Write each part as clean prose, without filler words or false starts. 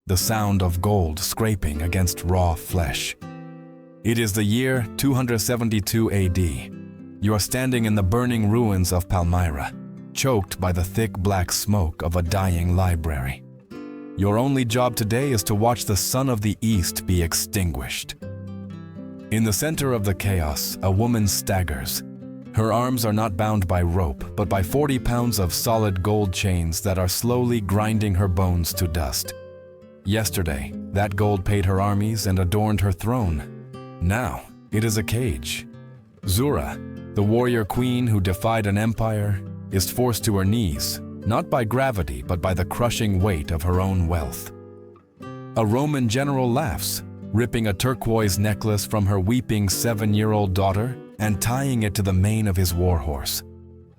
the sound of gold scraping against raw flesh. It is the year 272 AD. You are standing in the burning ruins of Palmyra, choked by the thick black smoke of a dying library. Your only job today is to watch the sun of the east be extinguished. In the center of the chaos, a woman staggers. Her arms are not bound by rope, but by 40 pounds of solid gold chains that are slowly grinding her bones to dust. Yesterday, that gold paid her armies and adorned her throne. Now, it is a cage. Zura, the warrior queen who defied an empire, is forced to her knees, not by gravity, but by the crushing weight of her own wealth. A Roman general laughs, ripping a turquoise necklace from her weeping 7-year-old daughter and tying it to the mane of his warhorse.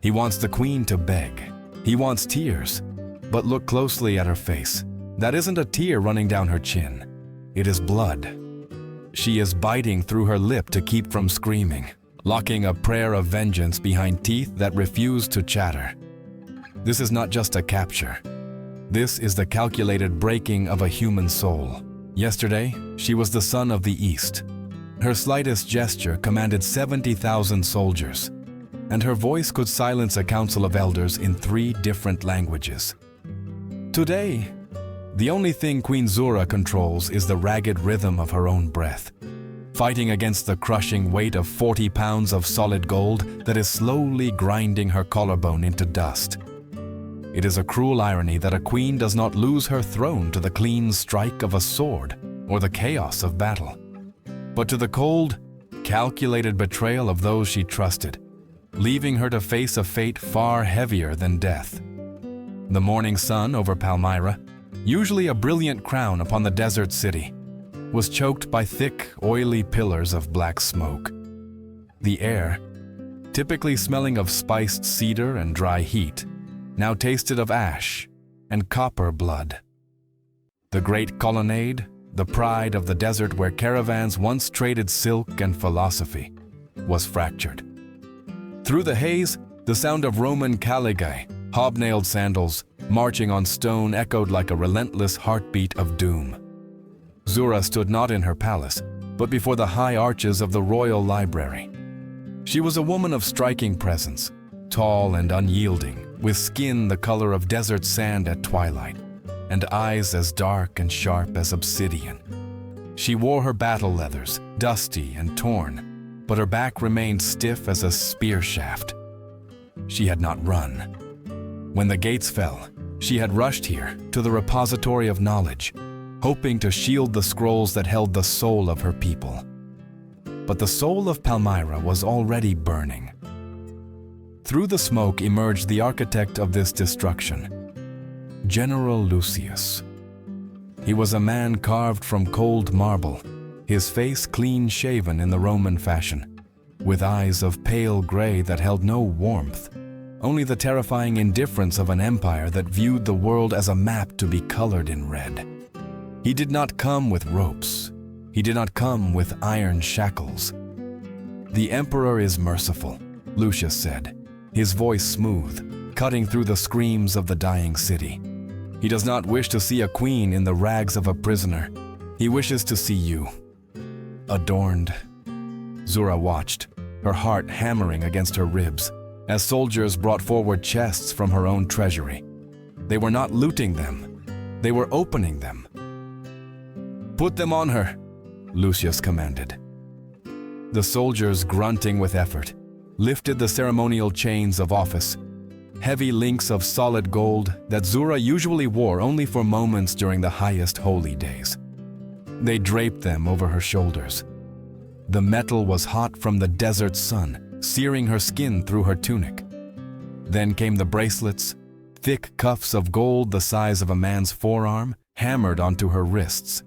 He wants the queen to beg. He wants tears. But look closely at her face. That isn't a tear running down her chin. It is blood. She is biting through her lip to keep from screaming, locking a prayer of vengeance behind teeth that refuse to chatter. This is not just a capture. This is the calculated breaking of a human soul. Yesterday, she was the son of the East. Her slightest gesture commanded 70,000 soldiers, and her voice could silence a council of elders in 3 different languages. Today, the only thing Queen Zura controls is the ragged rhythm of her own breath, fighting against the crushing weight of 40 pounds of solid gold that is slowly grinding her collarbone into dust. It is a cruel irony that a queen does not lose her throne to the clean strike of a sword or the chaos of battle, but to the cold, calculated betrayal of those she trusted, leaving her to face a fate far heavier than death. The morning sun over Palmyra, usually a brilliant crown upon the desert city, was choked by thick, oily pillars of black smoke. The air, typically smelling of spiced cedar and dry heat, now tasted of ash and copper blood. The great colonnade, the pride of the desert where caravans once traded silk and philosophy, was fractured. Through the haze, the sound of Roman caligae, hobnailed sandals, marching on stone echoed like a relentless heartbeat of doom. Zura stood not in her palace, but before the high arches of the royal library. She was a woman of striking presence, tall and unyielding, with skin the color of desert sand at twilight, and eyes as dark and sharp as obsidian. She wore her battle leathers, dusty and torn, but her back remained stiff as a spear shaft. She had not run. When the gates fell, she had rushed here to the repository of knowledge, hoping to shield the scrolls that held the soul of her people. But the soul of Palmyra was already burning. Through the smoke emerged the architect of this destruction, General Lucius. He was a man carved from cold marble, his face clean-shaven in the Roman fashion, with eyes of pale gray that held no warmth, only the terrifying indifference of an empire that viewed the world as a map to be colored in red. He did not come with ropes. He did not come with iron shackles. "The emperor is merciful," Lucius said, his voice smooth, cutting through the screams of the dying city. "He does not wish to see a queen in the rags of a prisoner. He wishes to see you, adorned." Zura watched, her heart hammering against her ribs, as soldiers brought forward chests from her own treasury. They were not looting them. They were opening them. "Put them on her," Lucius commanded. The soldiers, grunting with effort, lifted the ceremonial chains of office, heavy links of solid gold that Zura usually wore only for moments during the highest holy days. They draped them over her shoulders. The metal was hot from the desert sun, searing her skin through her tunic. Then came the bracelets, thick cuffs of gold the size of a man's forearm, hammered onto her wrists.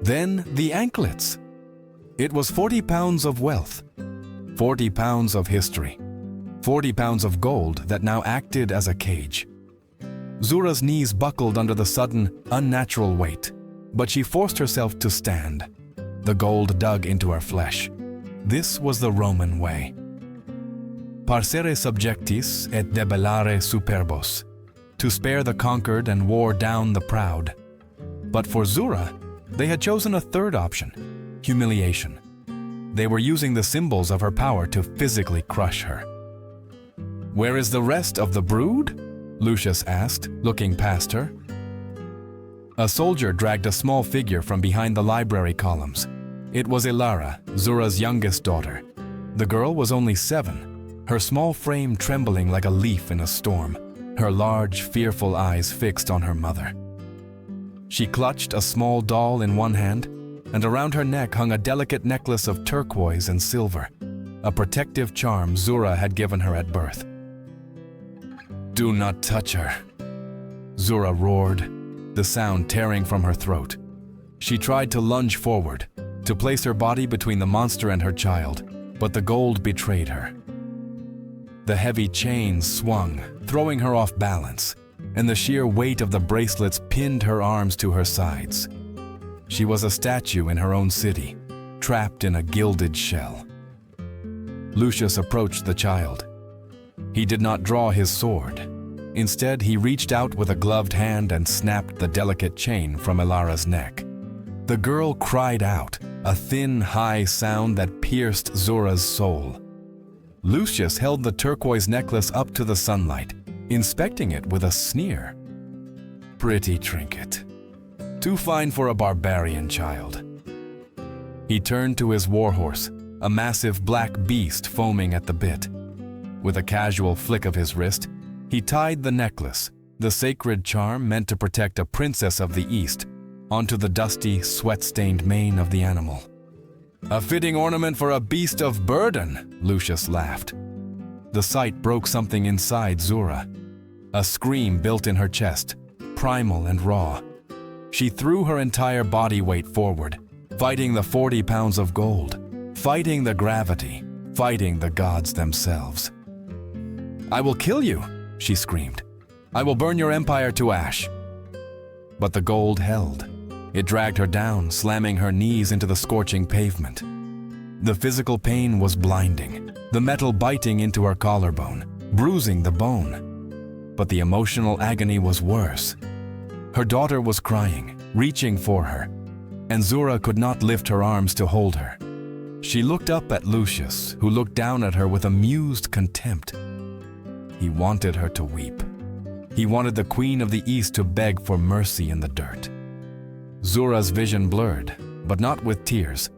Then the anklets. It was 40 pounds of wealth, 40 pounds of history, 40 pounds of gold that now acted as a cage. Zura's knees buckled under the sudden, unnatural weight, but she forced herself to stand. The gold dug into her flesh. This was the Roman way. Parcere subjectis et debellare superbos, to spare the conquered and war down the proud. But for Zura, they had chosen a third option: humiliation. They were using the symbols of her power to physically crush her. "Where is the rest of the brood?" Lucius asked, looking past her. A soldier dragged a small figure from behind the library columns. It was Ilara, Zura's youngest daughter. The girl was only 7, her small frame trembling like a leaf in a storm, her large, fearful eyes fixed on her mother. She clutched a small doll in one hand, and around her neck hung a delicate necklace of turquoise and silver, a protective charm Zura had given her at birth. "Do not touch her," Zura roared, the sound tearing from her throat. She tried to lunge forward, to place her body between the monster and her child, but the gold betrayed her. The heavy chains swung, throwing her off balance, and the sheer weight of the bracelets pinned her arms to her sides. She was a statue in her own city, trapped in a gilded shell. Lucius approached the child. He did not draw his sword. Instead, he reached out with a gloved hand and snapped the delicate chain from Ilara's neck. The girl cried out, a thin, high sound that pierced Zura's soul. Lucius held the turquoise necklace up to the sunlight, inspecting it with a sneer. "Pretty trinket. Too fine for a barbarian child." He turned to his warhorse, a massive black beast foaming at the bit. With a casual flick of his wrist, he tied the necklace, the sacred charm meant to protect a princess of the East, onto the dusty, sweat-stained mane of the animal. "A fitting ornament for a beast of burden," Lucius laughed. The sight broke something inside Zura. A scream built in her chest, primal and raw. She threw her entire body weight forward, fighting the 40 pounds of gold, fighting the gravity, fighting the gods themselves. "I will kill you," she screamed. "I will burn your empire to ash." But the gold held. It dragged her down, slamming her knees into the scorching pavement. The physical pain was blinding, the metal biting into her collarbone, bruising the bone. But the emotional agony was worse. Her daughter was crying, reaching for her, and Zura could not lift her arms to hold her. She looked up at Lucius, who looked down at her with amused contempt. He wanted her to weep. He wanted the Queen of the East to beg for mercy in the dirt. Zura's vision blurred, but not with tears.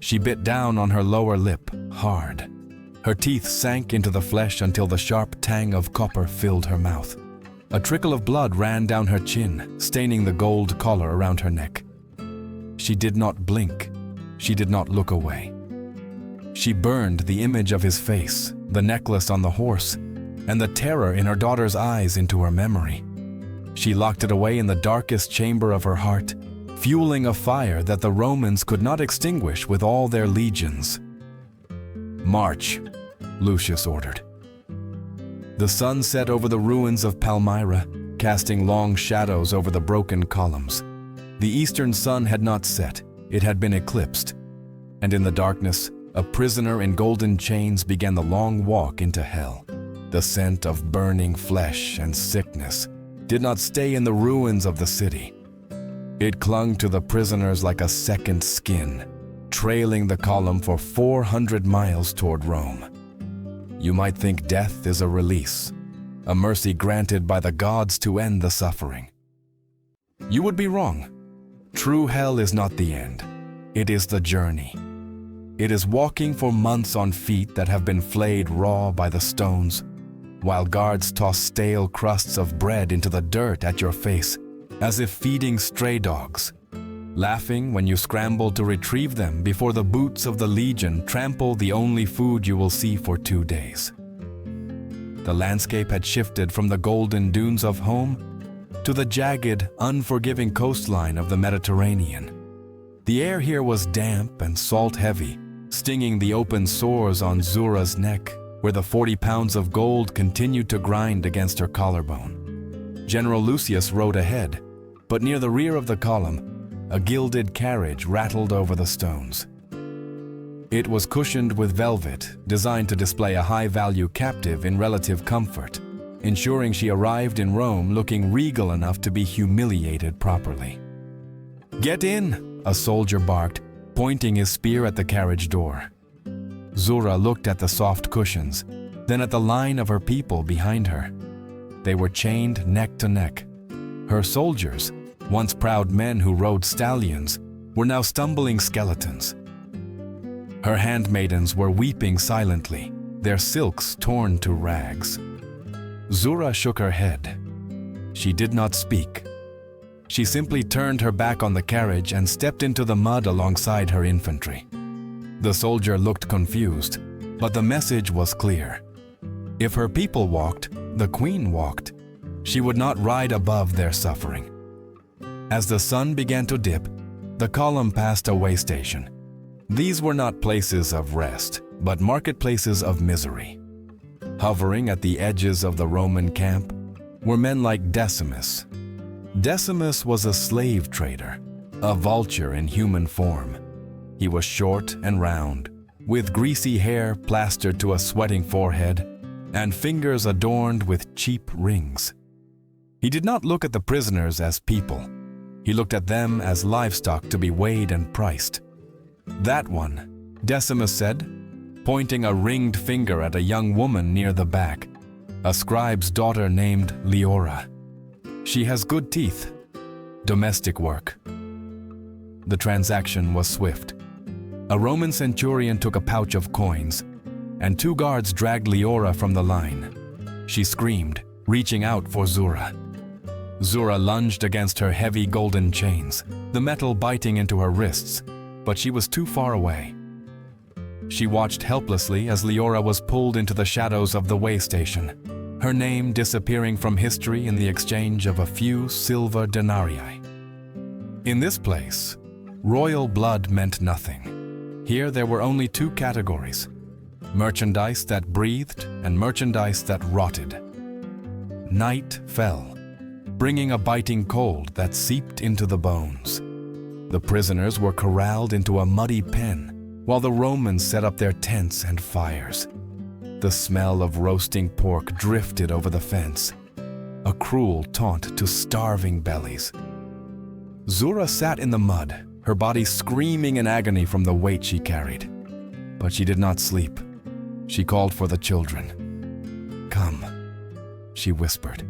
She bit down on her lower lip, hard. Her teeth sank into the flesh until the sharp tang of copper filled her mouth. A trickle of blood ran down her chin, staining the gold collar around her neck. She did not blink. She did not look away. She burned the image of his face, the necklace on the horse, and the terror in her daughter's eyes into her memory. She locked it away in the darkest chamber of her heart, fueling a fire that the Romans could not extinguish with all their legions. "March," Lucius ordered. The sun set over the ruins of Palmyra, casting long shadows over the broken columns. The eastern sun had not set, it had been eclipsed. And in the darkness, a prisoner in golden chains began the long walk into hell. The scent of burning flesh and sickness did not stay in the ruins of the city. It clung to the prisoners like a second skin, trailing the column for 400 miles toward Rome. You might think death is a release, a mercy granted by the gods to end the suffering. You would be wrong. True hell is not the end. It is the journey. It is walking for months on feet that have been flayed raw by the stones, while guards toss stale crusts of bread into the dirt at your face, as if feeding stray dogs, laughing when you scramble to retrieve them before the boots of the legion trample the only food you will see for 2 days. The landscape had shifted from the golden dunes of home to the jagged, unforgiving coastline of the Mediterranean. The air here was damp and salt-heavy, stinging the open sores on Zura's neck, where the 40 pounds of gold continued to grind against her collarbone. General Lucius rode ahead, but near the rear of the column, a gilded carriage rattled over the stones. It was cushioned with velvet, designed to display a high-value captive in relative comfort, ensuring she arrived in Rome looking regal enough to be humiliated properly. "Get in," a soldier barked, pointing his spear at the carriage door. Zura looked at the soft cushions, then at the line of her people behind her. They were chained neck to neck. Her soldiers, once proud men who rode stallions, were now stumbling skeletons. Her handmaidens were weeping silently, their silks torn to rags. Zura shook her head. She did not speak. She simply turned her back on the carriage and stepped into the mud alongside her infantry. The soldier looked confused, but the message was clear. If her people walked, the queen walked. She would not ride above their suffering. As the sun began to dip, the column passed a way station. These were not places of rest, but marketplaces of misery. Hovering at the edges of the Roman camp were men like Decimus. Decimus was a slave trader, a vulture in human form. He was short and round, with greasy hair plastered to a sweating forehead and fingers adorned with cheap rings. He did not look at the prisoners as people. He looked at them as livestock to be weighed and priced. "That one," Decimus said, pointing a ringed finger at a young woman near the back, a scribe's daughter named Leora. "She has good teeth. Domestic work." The transaction was swift. A Roman centurion took a pouch of coins, and 2 guards dragged Leora from the line. She screamed, reaching out for Zura. Zura lunged against her heavy golden chains, the metal biting into her wrists, but she was too far away. She watched helplessly as Leora was pulled into the shadows of the way station, her name disappearing from history in the exchange of a few silver denarii. In this place, royal blood meant nothing. Here there were only 2 categories: merchandise that breathed and merchandise that rotted. Night fell, bringing a biting cold that seeped into the bones. The prisoners were corralled into a muddy pen, while the Romans set up their tents and fires. The smell of roasting pork drifted over the fence, a cruel taunt to starving bellies. Zura sat in the mud, her body screaming in agony from the weight she carried. But she did not sleep. She called for the children. "Come," she whispered.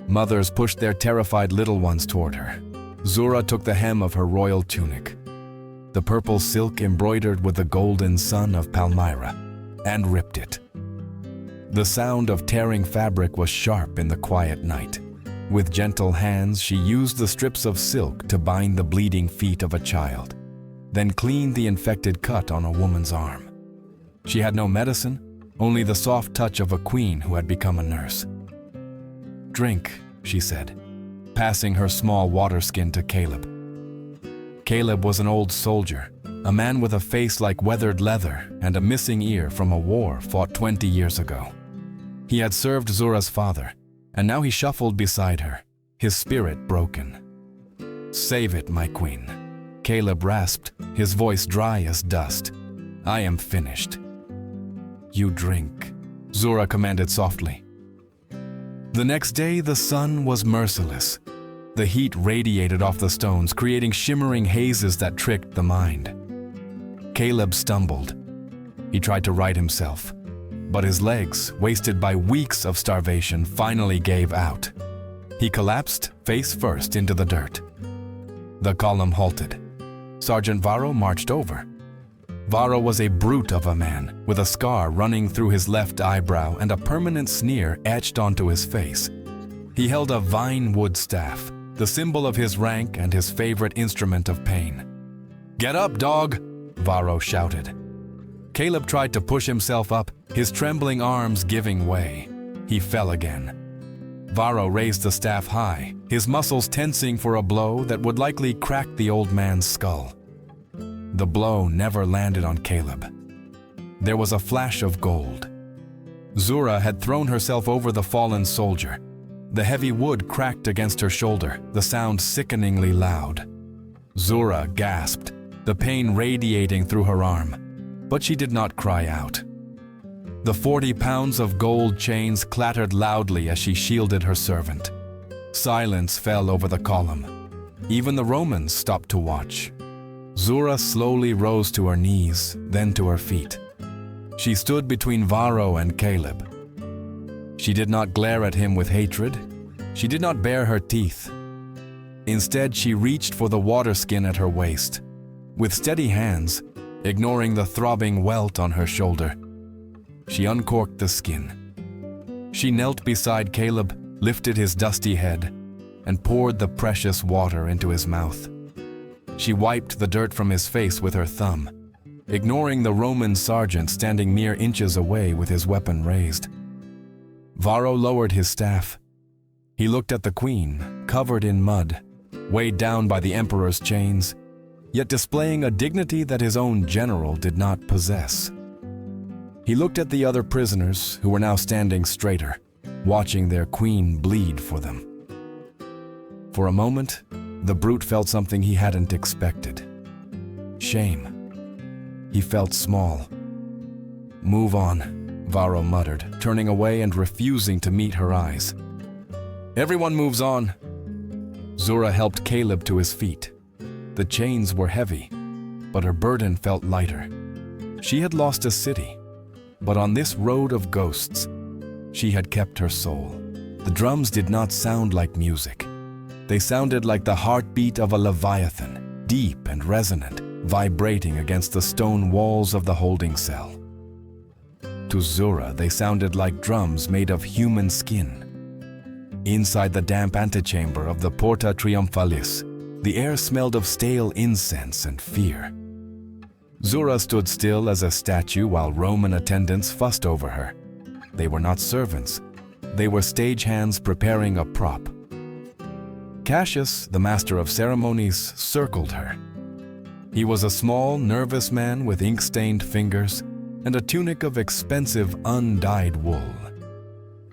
Mothers pushed their terrified little ones toward her. Zura took the hem of her royal tunic, the purple silk embroidered with the golden sun of Palmyra, and ripped it. The sound of tearing fabric was sharp in the quiet night. With gentle hands, she used the strips of silk to bind the bleeding feet of a child, then cleaned the infected cut on a woman's arm. She had no medicine, only the soft touch of a queen who had become a nurse. "Drink," she said, passing her small water skin to Caleb. Caleb was an old soldier, a man with a face like weathered leather and a missing ear from a war fought 20 years ago. He had served Zura's father, and now he shuffled beside her, his spirit broken. "Save it, my queen," Caleb rasped, his voice dry as dust. "I am finished." "You drink," Zura commanded softly. The next day, the sun was merciless. The heat radiated off the stones, creating shimmering hazes that tricked the mind. Caleb stumbled. He tried to right himself, but his legs, wasted by weeks of starvation, finally gave out. He collapsed face first into the dirt. The column halted. Sergeant Varro marched over. Varro was a brute of a man, with a scar running through his left eyebrow and a permanent sneer etched onto his face. He held a vine wood staff, the symbol of his rank and his favorite instrument of pain. "Get up, dog!" Varro shouted. Caleb tried to push himself up, his trembling arms giving way. He fell again. Varro raised the staff high, his muscles tensing for a blow that would likely crack the old man's skull. The blow never landed on Caleb. There was a flash of gold. Zura had thrown herself over the fallen soldier. The heavy wood cracked against her shoulder, the sound sickeningly loud. Zura gasped, the pain radiating through her arm, but she did not cry out. The 40 pounds of gold chains clattered loudly as she shielded her servant. Silence fell over the column. Even the Romans stopped to watch. Zura slowly rose to her knees, then to her feet. She stood between Varro and Caleb. She did not glare at him with hatred. She did not bare her teeth. Instead, she reached for the water skin at her waist. With steady hands, ignoring the throbbing welt on her shoulder, she uncorked the skin. She knelt beside Caleb, lifted his dusty head, and poured the precious water into his mouth. She wiped the dirt from his face with her thumb, ignoring the Roman sergeant standing mere inches away with his weapon raised. Varro lowered his staff. He looked at the queen, covered in mud, weighed down by the emperor's chains, yet displaying a dignity that his own general did not possess. He looked at the other prisoners who were now standing straighter, watching their queen bleed for them. For a moment, the brute felt something he hadn't expected. Shame. He felt small. "Move on," Varro muttered, turning away and refusing to meet her eyes. "Everyone moves on." Zura helped Caleb to his feet. The chains were heavy, but her burden felt lighter. She had lost a city, but on this road of ghosts, she had kept her soul. The drums did not sound like music. They sounded like the heartbeat of a leviathan, deep and resonant, vibrating against the stone walls of the holding cell. To Zura, they sounded like drums made of human skin. Inside the damp antechamber of the Porta Triumphalis, the air smelled of stale incense and fear. Zura stood still as a statue while Roman attendants fussed over her. They were not servants. They were stagehands preparing a prop. Cassius, the master of ceremonies, circled her. He was a small, nervous man with ink-stained fingers and a tunic of expensive, undyed wool.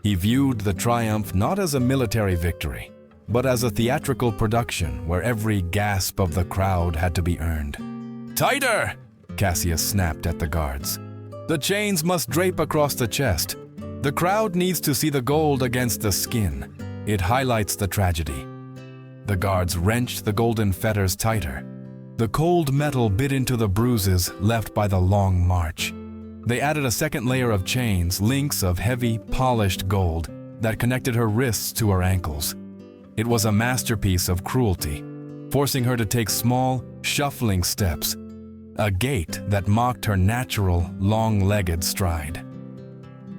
He viewed the triumph not as a military victory, but as a theatrical production where every gasp of the crowd had to be earned. "Tighter!" Cassius snapped at the guards. "The chains must drape across the chest. The crowd needs to see the gold against the skin. It highlights the tragedy." The guards wrenched the golden fetters tighter. The cold metal bit into the bruises left by the long march. They added a second layer of chains, links of heavy, polished gold that connected her wrists to her ankles. It was a masterpiece of cruelty, forcing her to take small, shuffling steps, a gait that mocked her natural, long-legged stride.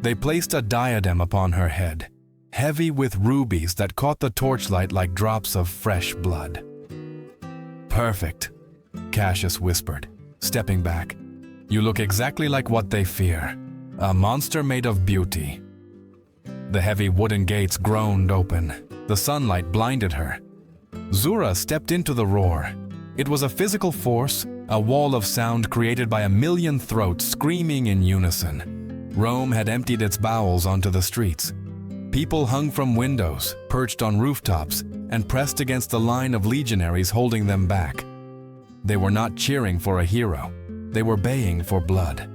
They placed a diadem upon her head, heavy with rubies that caught the torchlight like drops of fresh blood. "Perfect," Cassius whispered, stepping back. "You look exactly like what they fear, a monster made of beauty." The heavy wooden gates groaned open. The sunlight blinded her. Zura stepped into the roar. It was a physical force, a wall of sound created by a million throats screaming in unison. Rome had emptied its bowels onto the streets. People hung from windows, perched on rooftops, and pressed against the line of legionaries holding them back. They were not cheering for a hero. They were baying for blood.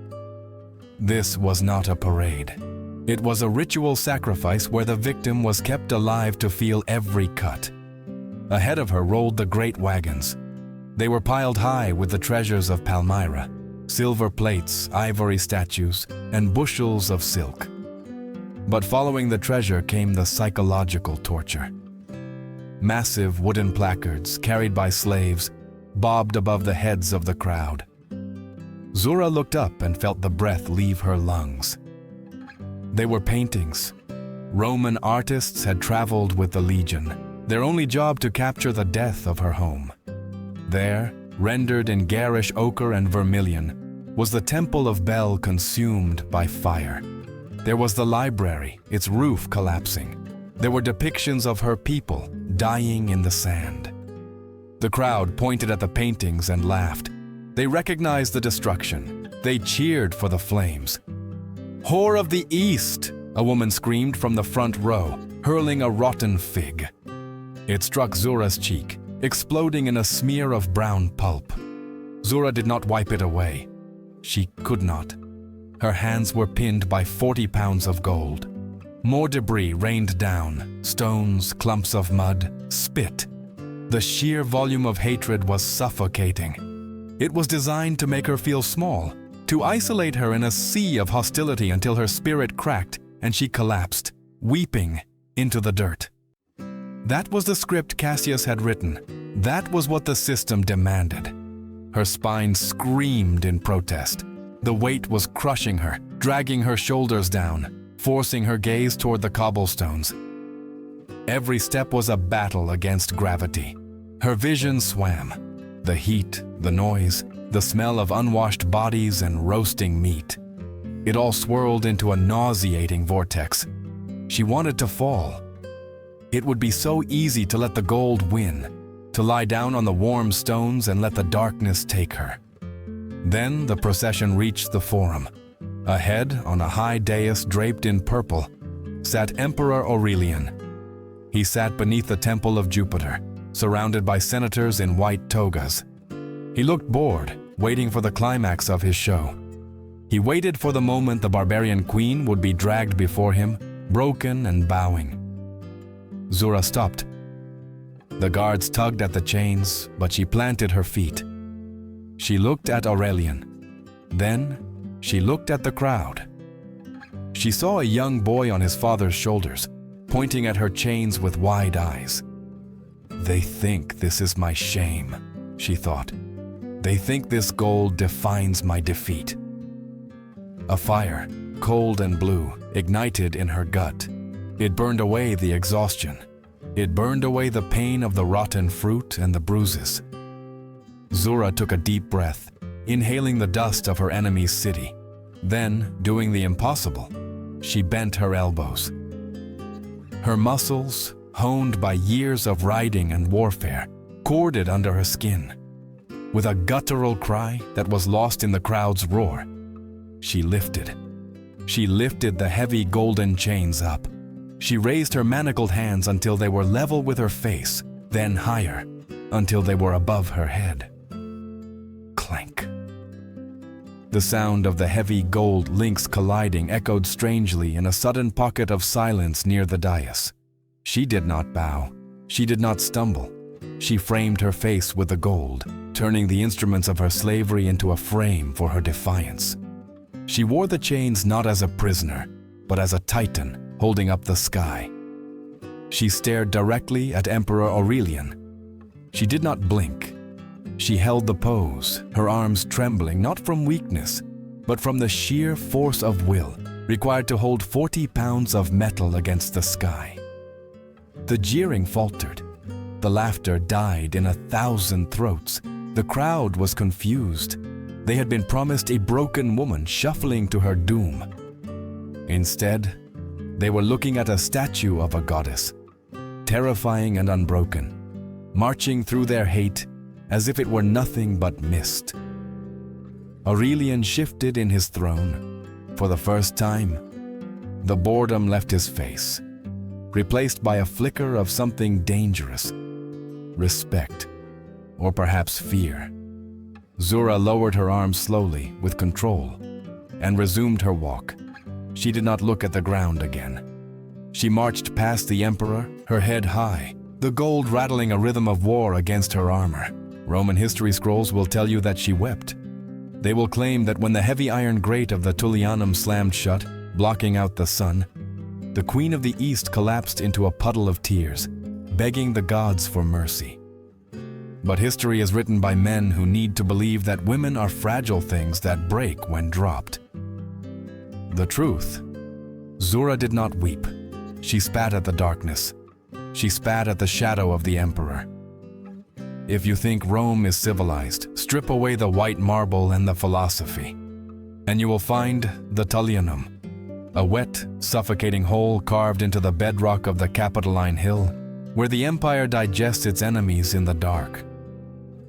This was not a parade. It was a ritual sacrifice where the victim was kept alive to feel every cut. Ahead of her rolled the great wagons. They were piled high with the treasures of Palmyra, silver plates, ivory statues, and bushels of silk. But following the treasure came the psychological torture. Massive wooden placards, carried by slaves, bobbed above the heads of the crowd. Zura looked up and felt the breath leave her lungs. They were paintings. Roman artists had traveled with the legion, their only job to capture the death of her home. There, rendered in garish ochre and vermilion, was the temple of Bel consumed by fire. There was the library, its roof collapsing. There were depictions of her people dying in the sand. The crowd pointed at the paintings and laughed. They recognized the destruction. They cheered for the flames. "Whore of the East!" a woman screamed from the front row, hurling a rotten fig. It struck Zura's cheek, exploding in a smear of brown pulp. Zura did not wipe it away. She could not. Her hands were pinned by 40 pounds of gold. More debris rained down, stones, clumps of mud, spit. The sheer volume of hatred was suffocating. It was designed to make her feel small, to isolate her in a sea of hostility until her spirit cracked and she collapsed, weeping, into the dirt. That was the script Cassius had written. That was what the system demanded. Her spine screamed in protest. The weight was crushing her, dragging her shoulders down, forcing her gaze toward the cobblestones. Every step was a battle against gravity. Her vision swam. The heat, the noise, the smell of unwashed bodies and roasting meat. It all swirled into a nauseating vortex. She wanted to fall. It would be so easy to let the gold win, to lie down on the warm stones and let the darkness take her. Then the procession reached the forum. Ahead, on a high dais draped in purple, sat Emperor Aurelian. He sat beneath the temple of Jupiter, surrounded by senators in white togas. He looked bored, waiting for the climax of his show. He waited for the moment the barbarian queen would be dragged before him, broken and bowing. Zura stopped. The guards tugged at the chains, but she planted her feet. She looked at Aurelian. Then she looked at the crowd. She saw a young boy on his father's shoulders, pointing at her chains with wide eyes. They think this is my shame, she thought. They think this gold defines my defeat. A fire, cold and blue, ignited in her gut. It burned away the exhaustion. It burned away the pain of the rotten fruit and the bruises. Zura took a deep breath, inhaling the dust of her enemy's city. Then, doing the impossible, she bent her elbows. Her muscles, honed by years of riding and warfare, corded under her skin. With a guttural cry that was lost in the crowd's roar, she lifted. She lifted the heavy golden chains up. She raised her manacled hands until they were level with her face, then higher, until they were above her head. Clank. The sound of the heavy gold links colliding echoed strangely in a sudden pocket of silence near the dais. She did not bow. She did not stumble. She framed her face with the gold, turning the instruments of her slavery into a frame for her defiance. She wore the chains not as a prisoner, but as a titan holding up the sky. She stared directly at Emperor Aurelian. She did not blink. She held the pose, her arms trembling not from weakness, but from the sheer force of will required to hold 40 pounds of metal against the sky. The jeering faltered. The laughter died in 1,000 throats. The crowd was confused. They had been promised a broken woman shuffling to her doom. Instead, they were looking at a statue of a goddess, terrifying and unbroken, marching through their hate as if it were nothing but mist. Aurelian shifted in his throne. For the first time, the boredom left his face, replaced by a flicker of something dangerous, respect, or perhaps fear. Zura lowered her arms slowly, with control, and resumed her walk. She did not look at the ground again. She marched past the emperor, her head high, the gold rattling a rhythm of war against her armor. Roman history scrolls will tell you that she wept. They will claim that when the heavy iron grate of the Tullianum slammed shut, blocking out the sun, the Queen of the East collapsed into a puddle of tears, begging the gods for mercy. But history is written by men who need to believe that women are fragile things that break when dropped. The truth. Zura did not weep. She spat at the darkness. She spat at the shadow of the emperor. If you think Rome is civilized, strip away the white marble and the philosophy, and you will find the Tullianum, a wet, suffocating hole carved into the bedrock of the Capitoline Hill, where the empire digests its enemies in the dark.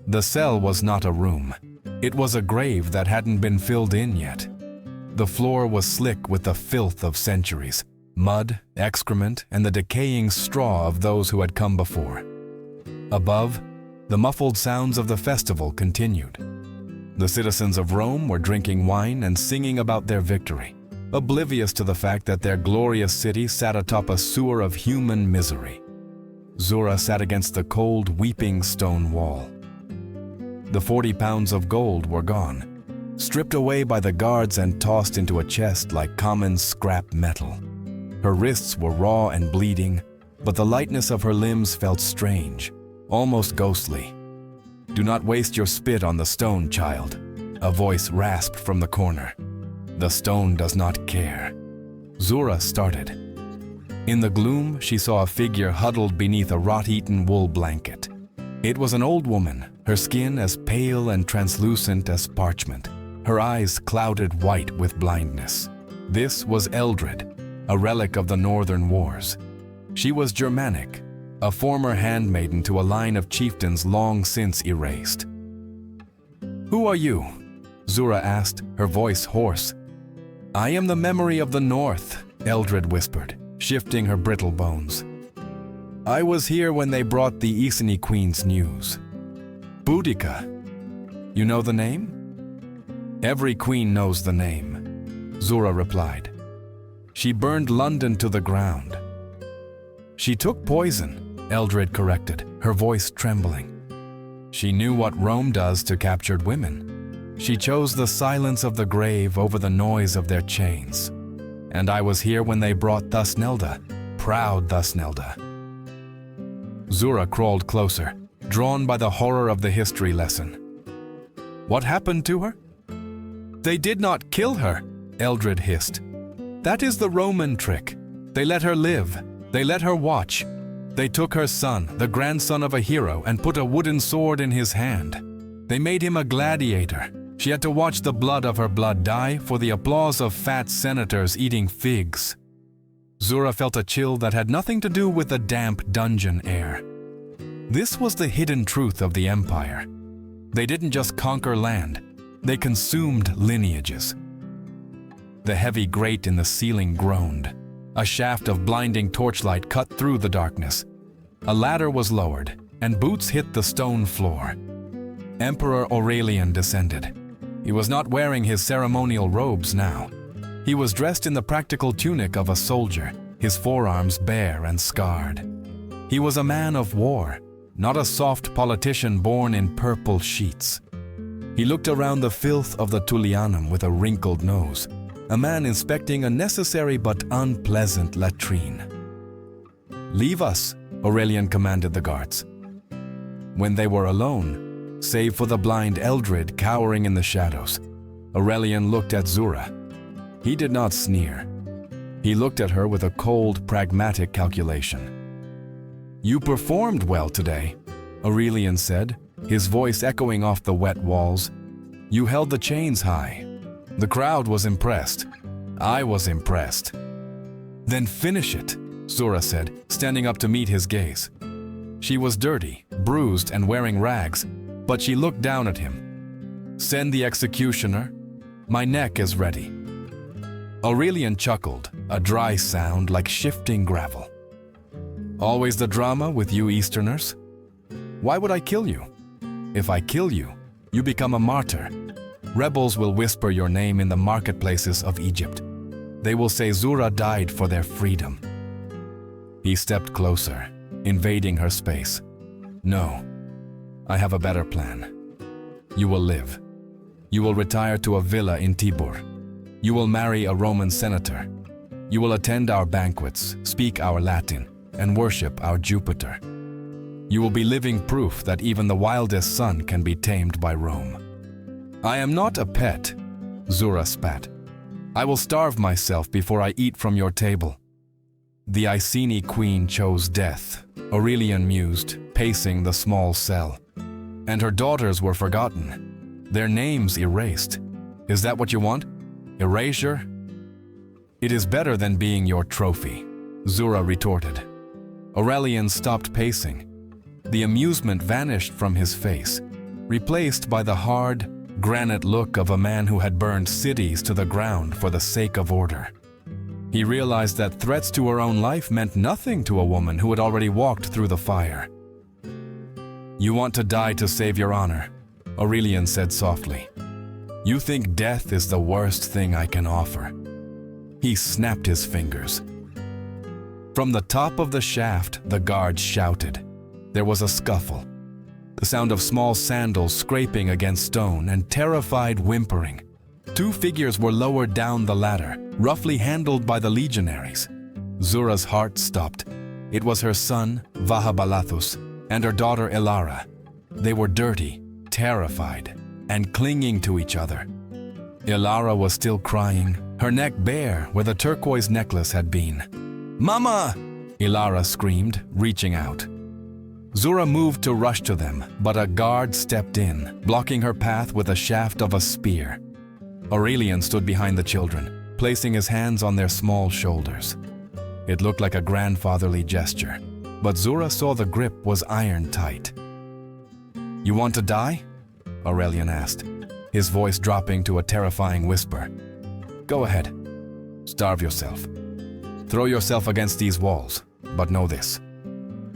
The cell was not a room. It was a grave that hadn't been filled in yet. The floor was slick with the filth of centuries, mud, excrement, and the decaying straw of those who had come before. Above, the muffled sounds of the festival continued. The citizens of Rome were drinking wine and singing about their victory, oblivious to the fact that their glorious city sat atop a sewer of human misery. Zura sat against the cold, weeping stone wall. The 40 pounds of gold were gone, stripped away by the guards and tossed into a chest like common scrap metal. Her wrists were raw and bleeding, but the lightness of her limbs felt strange, almost ghostly. "Do not waste your spit on the stone, child," a voice rasped from the corner. "The stone does not care." Zura started. In the gloom, she saw a figure huddled beneath a rot-eaten wool blanket. It was an old woman, her skin as pale and translucent as parchment, her eyes clouded white with blindness. This was Eldred, a relic of the Northern Wars. She was Germanic, a former handmaiden to a line of chieftains long since erased. "Who are you?" Zura asked, her voice hoarse. "I am the memory of the North," Eldred whispered, shifting her brittle bones. "I was here when they brought the Iceni Queen's news." "Boudica. You know the name?" "Every queen knows the name," Zura replied. "She burned London to the ground." "She took poison," Eldred corrected, her voice trembling. "She knew what Rome does to captured women. She chose the silence of the grave over the noise of their chains. And I was here when they brought Thusnelda, proud Thusnelda." Zura crawled closer, drawn by the horror of the history lesson. "What happened to her?" "They did not kill her," Eldred hissed. "That is the Roman trick. They let her live. They let her watch. They took her son, the grandson of a hero, and put a wooden sword in his hand. They made him a gladiator. She had to watch the blood of her blood die for the applause of fat senators eating figs." Zura felt a chill that had nothing to do with the damp dungeon air. This was the hidden truth of the Empire. They didn't just conquer land, they consumed lineages. The heavy grate in the ceiling groaned. A shaft of blinding torchlight cut through the darkness. A ladder was lowered, and boots hit the stone floor. Emperor Aurelian descended. He was not wearing his ceremonial robes now. He was dressed in the practical tunic of a soldier, his forearms bare and scarred. He was a man of war, not a soft politician born in purple sheets. He looked around the filth of the Tullianum with a wrinkled nose, a man inspecting a necessary but unpleasant latrine. "Leave us," Aurelian commanded the guards. When they were alone, save for the blind Eldred cowering in the shadows, Aurelian looked at Zura. He did not sneer. He looked at her with a cold, pragmatic calculation. "You performed well today," Aurelian said, his voice echoing off the wet walls. "You held the chains high. The crowd was impressed. I was impressed." "Then finish it," Zura said, standing up to meet his gaze. She was dirty, bruised, and wearing rags, but she looked down at him. "Send the executioner. My neck is ready." Aurelian chuckled, a dry sound like shifting gravel. "Always the drama with you Easterners? Why would I kill you? If I kill you, you become a martyr. Rebels will whisper your name in the marketplaces of Egypt. They will say Zura died for their freedom." He stepped closer, invading her space. "No, I have a better plan. You will live. You will retire to a villa in Tibur. You will marry a Roman senator. You will attend our banquets, speak our Latin, and worship our Jupiter. You will be living proof that even the wildest son can be tamed by Rome." "I am not a pet," Zura spat. "I will starve myself before I eat from your table." "The Iceni Queen chose death," Aurelian mused, pacing the small cell. "And her daughters were forgotten. Their names erased. Is that what you want? Erasure?" "It is better than being your trophy," Zura retorted. Aurelian stopped pacing. The amusement vanished from his face, replaced by the hard, granite look of a man who had burned cities to the ground for the sake of order. He realized that threats to her own life meant nothing to a woman who had already walked through the fire. "You want to die to save your honor," Aurelian said softly. "You think death is the worst thing I can offer." He snapped his fingers. From the top of the shaft, the guards shouted. There was a scuffle, the sound of small sandals scraping against stone and terrified whimpering. Two figures were lowered down the ladder, roughly handled by the legionaries. Zura's heart stopped. It was her son, Vahabalathus, and her daughter Elara. They were dirty, terrified, and clinging to each other. Elara was still crying, her neck bare where the turquoise necklace had been. "Mama!" Elara screamed, reaching out. Zura moved to rush to them, but a guard stepped in, blocking her path with a shaft of a spear. Aurelian stood behind the children, placing his hands on their small shoulders. It looked like a grandfatherly gesture, but Zura saw the grip was iron tight. "You want to die?" Aurelian asked, his voice dropping to a terrifying whisper. "Go ahead. Starve yourself. Throw yourself against these walls, but know this.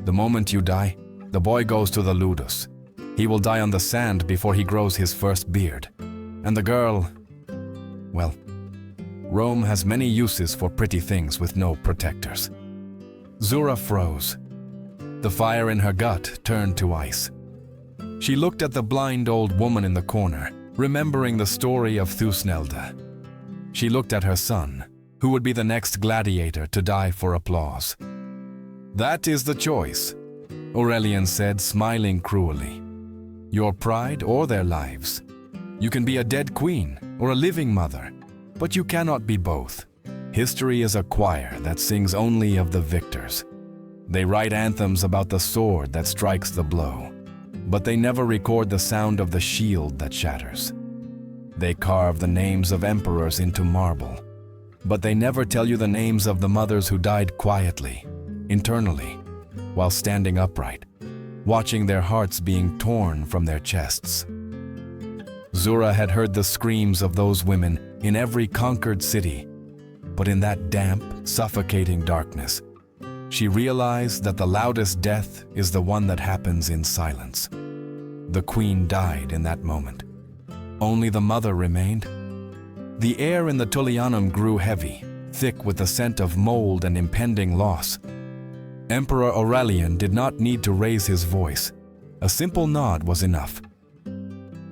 The moment you die, the boy goes to the Ludus. He will die on the sand before he grows his first beard. And the girl, well, Rome has many uses for pretty things with no protectors." Zura froze. The fire in her gut turned to ice. She looked at the blind old woman in the corner, remembering the story of Thusnelda. She looked at her son, who would be the next gladiator to die for applause. "That is the choice," Aurelian said, smiling cruelly. "Your pride or their lives. You can be a dead queen or a living mother, but you cannot be both. History is a choir that sings only of the victors. They write anthems about the sword that strikes the blow, but they never record the sound of the shield that shatters. They carve the names of emperors into marble, but they never tell you the names of the mothers who died quietly, internally, while standing upright, watching their hearts being torn from their chests." Zura had heard the screams of those women in every conquered city, but in that damp, suffocating darkness, she realized that the loudest death is the one that happens in silence. The queen died in that moment. Only the mother remained. The air in the Tullianum grew heavy, thick with the scent of mold and impending loss. Emperor Aurelian did not need to raise his voice. A simple nod was enough.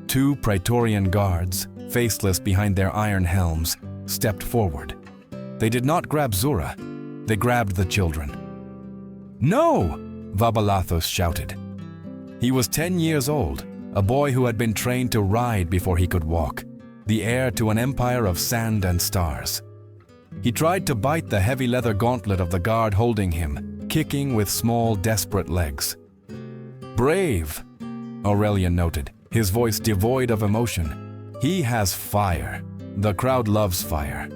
Two Praetorian guards, faceless behind their iron helms, stepped forward. They did not grab Zura. They grabbed the children. "No!" Vabalathus shouted. He was 10 years old, a boy who had been trained to ride before he could walk, the heir to an empire of sand and stars. He tried to bite the heavy leather gauntlet of the guard holding him, kicking with small, desperate legs. "Brave," Aurelian noted, his voice devoid of emotion. "He has fire. The crowd loves fire."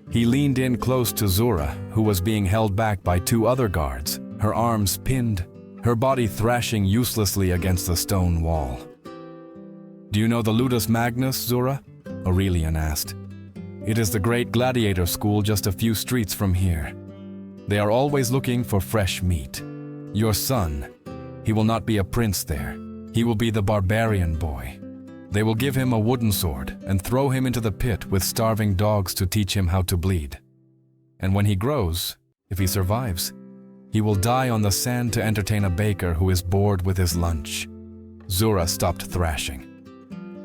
He leaned in close to Zura, who was being held back by two other guards, her arms pinned, her body thrashing uselessly against the stone wall. "Do you know the Ludus Magnus, Zura?" Aurelian asked. "It is the great gladiator school just a few streets from here. They are always looking for fresh meat. Your son, he will not be a prince there. He will be the barbarian boy. They will give him a wooden sword and throw him into the pit with starving dogs to teach him how to bleed. And when he grows, if he survives, he will die on the sand to entertain a baker who is bored with his lunch." Zura stopped thrashing.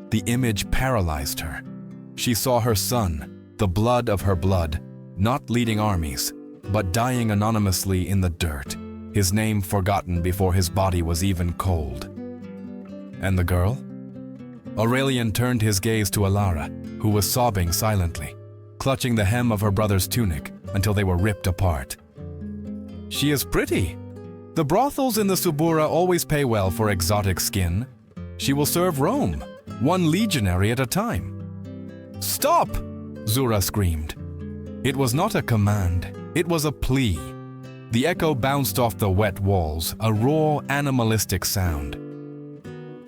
The image paralyzed her. She saw her son, the blood of her blood, not leading armies, but dying anonymously in the dirt, his name forgotten before his body was even cold. And the girl? Aurelian turned his gaze to Elara, who was sobbing silently, clutching the hem of her brother's tunic until they were ripped apart. "She is pretty. The brothels in the Subura always pay well for exotic skin. She will serve Rome, one legionary at a time." "Stop!" Zura screamed. It was not a command, it was a plea. The echo bounced off the wet walls, a raw, animalistic sound.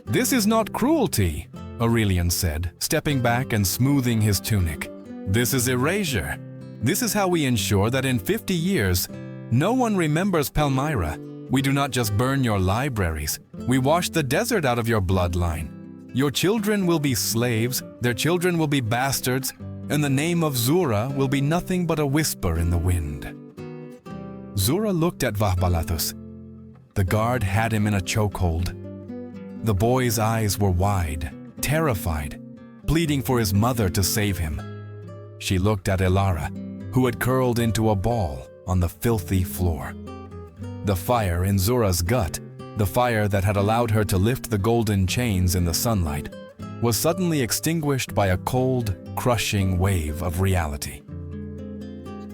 "This is not cruelty," Aurelian said, stepping back and smoothing his tunic. "This is erasure. This is how we ensure that in 50 years, no one remembers Palmyra. We do not just burn your libraries. We wash the desert out of your bloodline. Your children will be slaves, their children will be bastards, and the name of Zura will be nothing but a whisper in the wind." Zura looked at Vahbalathus. The guard had him in a chokehold. The boy's eyes were wide, terrified, pleading for his mother to save him. She looked at Elara, who had curled into a ball on the filthy floor. The fire in Zura's gut, the fire that had allowed her to lift the golden chains in the sunlight, was suddenly extinguished by a cold, crushing wave of reality.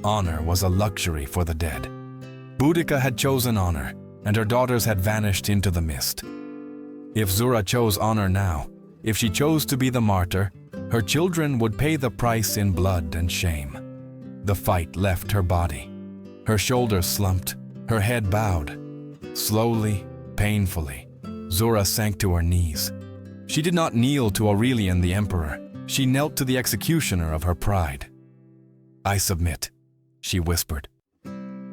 Honor was a luxury for the dead. Boudica had chosen honor, and her daughters had vanished into the mist. If Zura chose honor now, if she chose to be the martyr, her children would pay the price in blood and shame. The fight left her body. Her shoulders slumped, her head bowed. Slowly, painfully, Zura sank to her knees. She did not kneel to Aurelian the emperor. She knelt to the executioner of her pride. "I submit," she whispered.